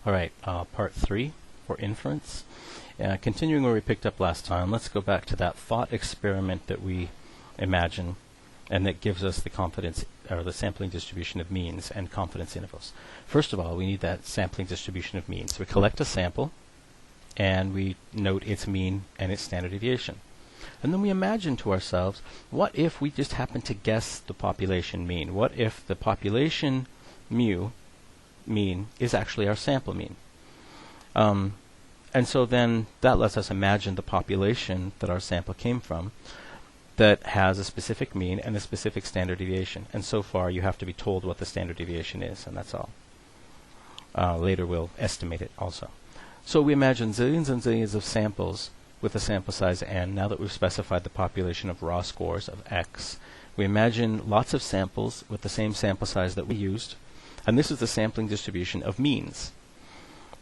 All right, part 3 for inference. Continuing where we picked up last time, let's go back to that thought experiment that we imagine and that gives us the confidence or the sampling distribution of means and confidence intervals. First of all, we need that sampling distribution of means. We collect a sample and we note its mean and its standard deviation. And then we imagine to ourselves, what if we just happen to guess the population mean? What if the population mean is actually our sample mean? And so then that lets us imagine the population that our sample came from that has a specific mean and a specific standard deviation. And so far you have to be told what the standard deviation is, and that's all. Later we'll estimate it also. So we imagine zillions and zillions of samples with a sample size n. Now that we've specified the population of raw scores of x, we imagine lots of samples with the same sample size that we used, and this is the sampling distribution of means.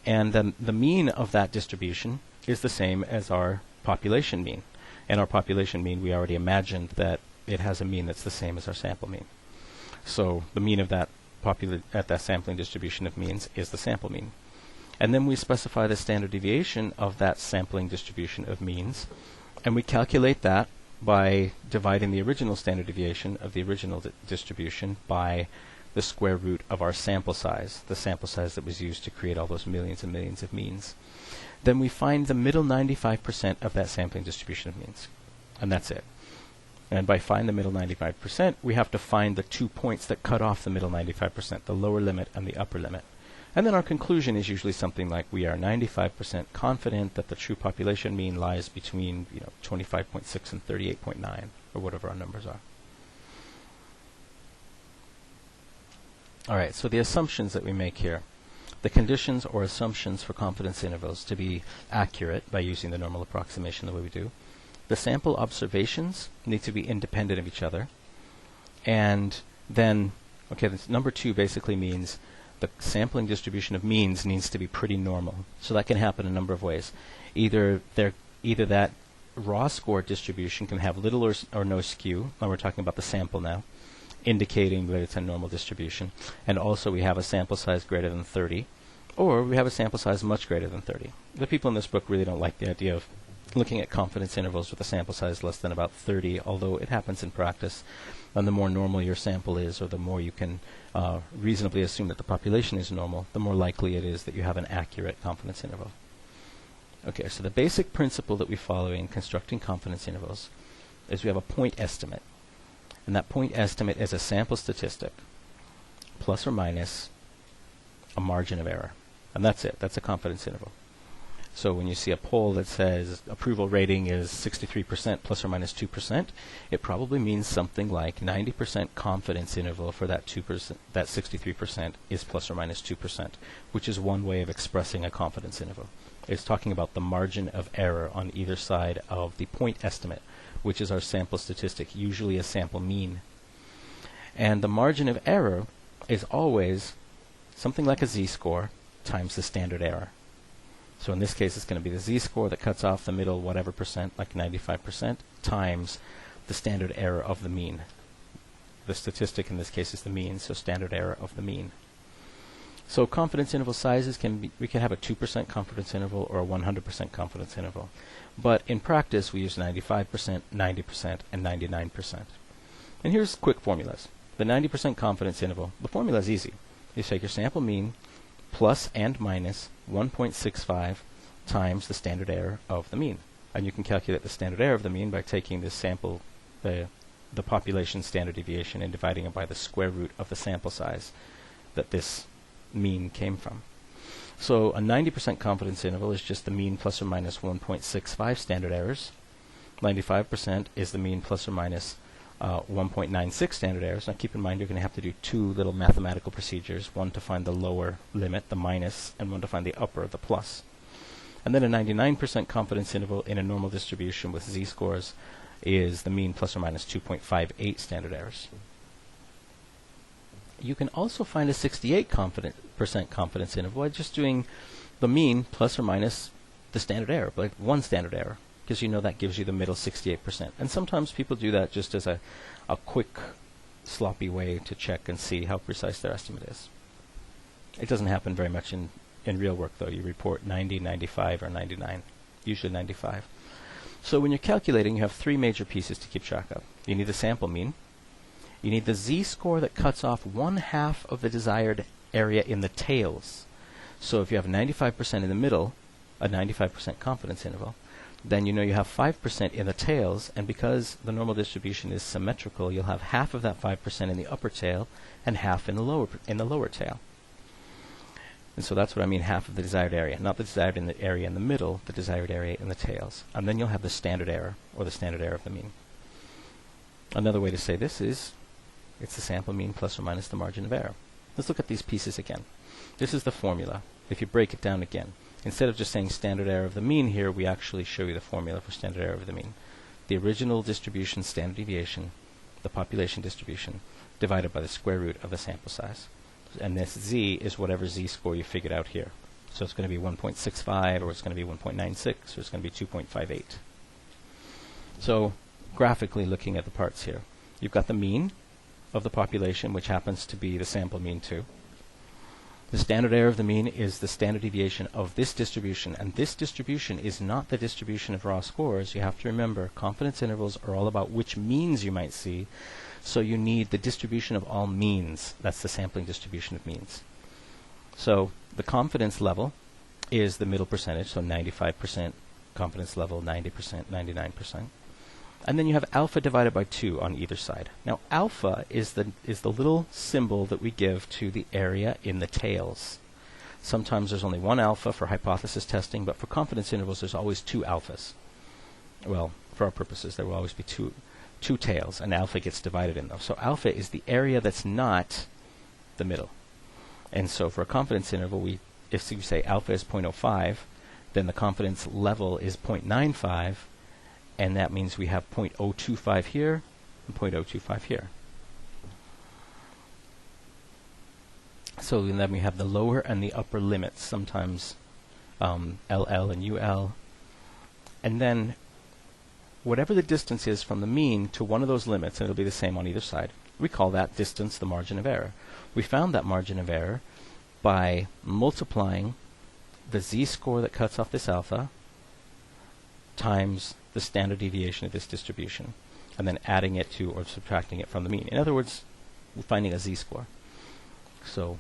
And then the mean of that distribution is the same as our population mean. And our population mean, we already imagined that it has a mean that's the same as our sample mean. So the mean of that sampling distribution of means is the sample mean. And then we specify the standard deviation of that sampling distribution of means, and we calculate that by dividing the original standard deviation of the original distribution by the square root of our sample size, the sample size that was used to create all those millions and millions of means. Then we find the middle 95% of that sampling distribution of means, and that's it. And by find the middle 95%, we have to find the 2 points that cut off the middle 95%, the lower limit and the upper limit. And then our conclusion is usually something like, we are 95% confident that the true population mean lies between 25.6 and 38.9, or whatever our numbers are. Alright, so the assumptions that we make here. The conditions or assumptions for confidence intervals to be accurate by using the normal approximation the way we do. The sample observations need to be independent of each other. And then, this number 2 basically means the sampling distribution of means needs to be pretty normal. So that can happen a number of ways. Either that raw score distribution can have little or no skew, and we're talking about the sample now, indicating that it's a normal distribution. And also we have a sample size greater than 30, or we have a sample size much greater than 30. The people in this book really don't like the idea of looking at confidence intervals with a sample size less than about 30, although it happens in practice. And the more normal your sample is, or the more you can reasonably assume that the population is normal, the more likely it is that you have an accurate confidence interval. Okay, so the basic principle that we follow in constructing confidence intervals is we have a point estimate. And that point estimate is a sample statistic plus or minus a margin of error. And that's it. That's a confidence interval. So when you see a poll that says approval rating is 63% plus or minus 2%, it probably means something like 90% confidence interval for that 2%, that 63% is plus or minus 2%, which is one way of expressing a confidence interval. It's talking about the margin of error on either side of the point estimate, which is our sample statistic, usually a sample mean. And the margin of error is always something like a z-score times the standard error. So in this case, it's going to be the z-score that cuts off the middle whatever percent, like 95%, times the standard error of the mean. The statistic in this case is the mean, so standard error of the mean. So confidence interval sizes we can have a 2% confidence interval or a 100% confidence interval. But in practice, we use 95%, 90%, and 99%. And here's quick formulas. The 90% confidence interval, the formula is easy. You take your sample mean plus and minus 1.65 times the standard error of the mean. And you can calculate the standard error of the mean by taking the sample, the population standard deviation, and dividing it by the square root of the sample size that this mean came from. So a 90% confidence interval is just the mean plus or minus 1.65 standard errors. 95% is the mean plus or minus 1.96 standard errors. Now keep in mind you're going to have to do two little mathematical procedures, one to find the lower limit, the minus, and one to find the upper, the plus. And then a 99% confidence interval in a normal distribution with z-scores is the mean plus or minus 2.58 standard errors. You can also find a 68% confidence interval by just doing the mean plus or minus the standard error, like one standard error, because you know that gives you the middle 68%. And sometimes people do that just as a quick, sloppy way to check and see how precise their estimate is. It doesn't happen very much in In real work, though, you report 90, 95, or 99, usually 95. So when you're calculating, you have three major pieces to keep track of. You need the sample mean. You need the z-score that cuts off 1/2 of the desired area in the tails. So if you have 95% in the middle, a 95% confidence interval, then you know you have 5% in the tails, and because the normal distribution is symmetrical, you'll have half of that 5% in the upper tail and half in the lower tail. And so that's what I mean, half of the desired area. Not the desired area in the middle, the desired area in the tails. And then you'll have the standard error, or the standard error of the mean. Another way to say this is, it's the sample mean plus or minus the margin of error. Let's look at these pieces again. This is the formula. If you break it down again, instead of just saying standard error of the mean here, we actually show you the formula for standard error of the mean. The original distribution standard deviation, the population distribution, divided by the square root of the sample size. And this z is whatever z-score you figured out here. So it's going to be 1.65, or it's going to be 1.96, or it's going to be 2.58. So graphically looking at the parts here, you've got the mean of the population, which happens to be the sample mean too. The standard error of the mean is the standard deviation of this distribution, and this distribution is not the distribution of raw scores. You have to remember, confidence intervals are all about which means you might see, so you need the distribution of all means. That's the sampling distribution of means. So the confidence level is the middle percentage, so 95% confidence level, 90%, 99%. And then you have alpha divided by 2 on either side. Now alpha is the little symbol that we give to the area in the tails. Sometimes there's only one alpha for hypothesis testing, but for confidence intervals there's always 2 alphas. Well, for our purposes there will always be two tails, and alpha gets divided in those. So alpha is the area that's not the middle. And so for a confidence interval, if you say alpha is 0.05, then the confidence level is 0.95, and that means we have 0.025 here and 0.025 here. So then we have the lower and the upper limits, sometimes LL and UL. And then whatever the distance is from the mean to one of those limits, and it'll be the same on either side, we call that distance the margin of error. We found that margin of error by multiplying the z-score that cuts off this alpha times the standard deviation of this distribution, and then adding it to or subtracting it from the mean. In other words, we're finding a z-score. So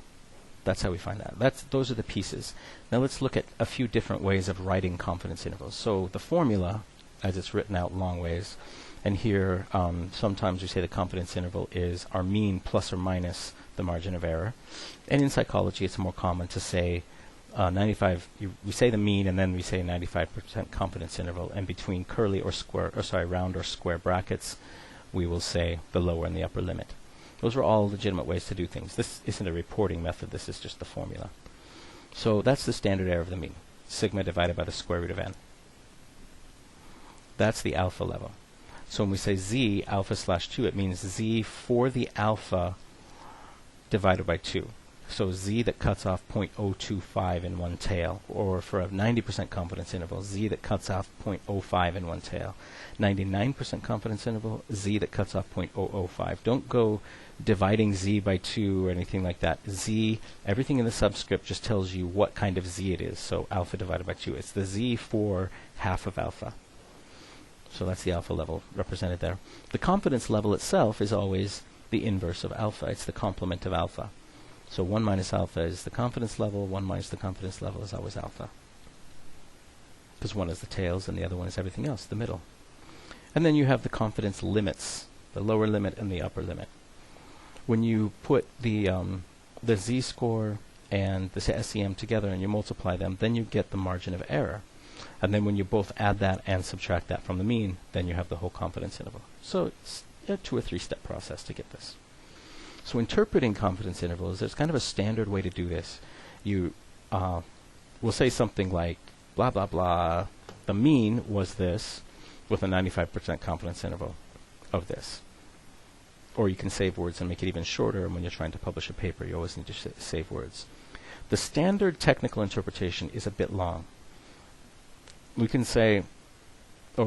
that's how we find that. Those are the pieces. Now let's look at a few different ways of writing confidence intervals. So the formula, as it's written out long ways, and here sometimes we say the confidence interval is our mean plus or minus the margin of error. And in psychology it's more common to say 95, we say the mean and then we say 95% confidence interval, and between curly or square, round or square brackets we will say the lower and the upper limit. Those are all legitimate ways to do things. This isn't a reporting method, this is just the formula. So that's the standard error of the mean, sigma divided by the square root of n. That's the alpha level. So when we say z alpha slash 2, it means z for the alpha divided by 2. So z that cuts off 0.025 in one tail, or for a 90% confidence interval, z that cuts off 0.05 in one tail. 99% confidence interval, z that cuts off 0.005. Don't go dividing z by 2 or anything like that. Z, everything in the subscript just tells you what kind of z it is. So alpha divided by 2. It's the z for half of alpha. So that's the alpha level represented there. The confidence level itself is always the inverse of alpha. It's the complement of alpha. So 1 minus alpha is the confidence level, 1 minus the confidence level is always alpha. Because one is the tails and the other one is everything else, the middle. And then you have the confidence limits, the lower limit and the upper limit. When you put the z-score and the SEM together and you multiply them, then you get the margin of error. And then when you both add that and subtract that from the mean, then you have the whole confidence interval. So it's a 2 or 3 step process to get this. So interpreting confidence intervals, there's kind of a standard way to do this. You will say something like, blah, blah, blah, the mean was this, with a 95% confidence interval of this. Or you can save words and make it even shorter, and when you're trying to publish a paper, you always need to save words. The standard technical interpretation is a bit long. We can say, the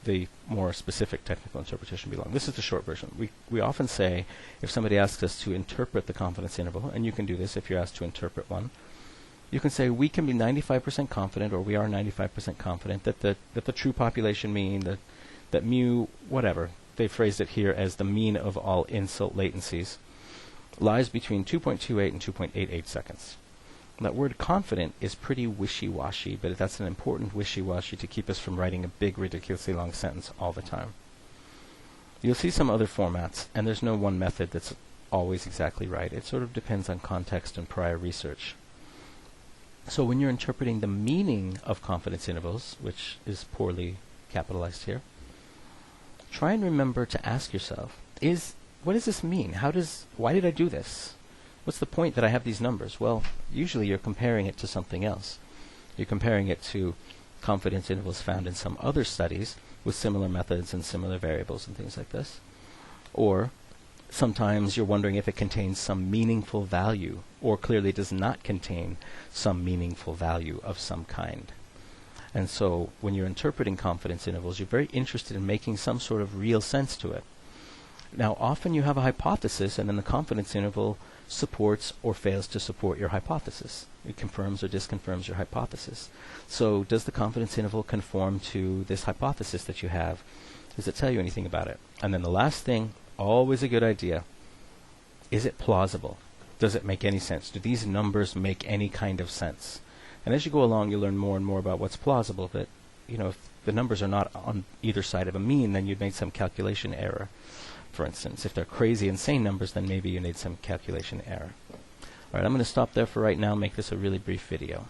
the more specific technical interpretation belong. This is the short version. We often say, if somebody asks us to interpret the confidence interval, and you can do this if you're asked to interpret one, you can say we can be 95% confident, or we are 95% confident that the true population mean, that mu, whatever, they phrased it here as the mean of all insult latencies, lies between 2.28 and 2.88 seconds. That word confident is pretty wishy-washy, but that's an important wishy-washy to keep us from writing a big, ridiculously long sentence all the time. You'll see some other formats, and there's no one method that's always exactly right. It sort of depends on context and prior research. So when you're interpreting the meaning of confidence intervals, which is poorly capitalized here, try and remember to ask yourself, what does this mean? Why did I do this? What's the point that I have these numbers? Well, usually you're comparing it to something else. You're comparing it to confidence intervals found in some other studies with similar methods and similar variables and things like this. Or sometimes you're wondering if it contains some meaningful value, or clearly does not contain some meaningful value of some kind. And so when you're interpreting confidence intervals, you're very interested in making some sort of real sense to it. Now, often you have a hypothesis, and then the confidence interval supports or fails to support your hypothesis. It confirms or disconfirms your hypothesis. So does the confidence interval conform to this hypothesis that you have? Does it tell you anything about it? And then the last thing, always a good idea, is it plausible? Does it make any sense? Do these numbers make any kind of sense? And as you go along, you learn more and more about what's plausible. That, if the numbers are not on either side of a mean, then you'd made some calculation error. For instance, if they're crazy, insane numbers, then maybe you need some calculation error. All right, I'm going to stop there for right now and make this a really brief video.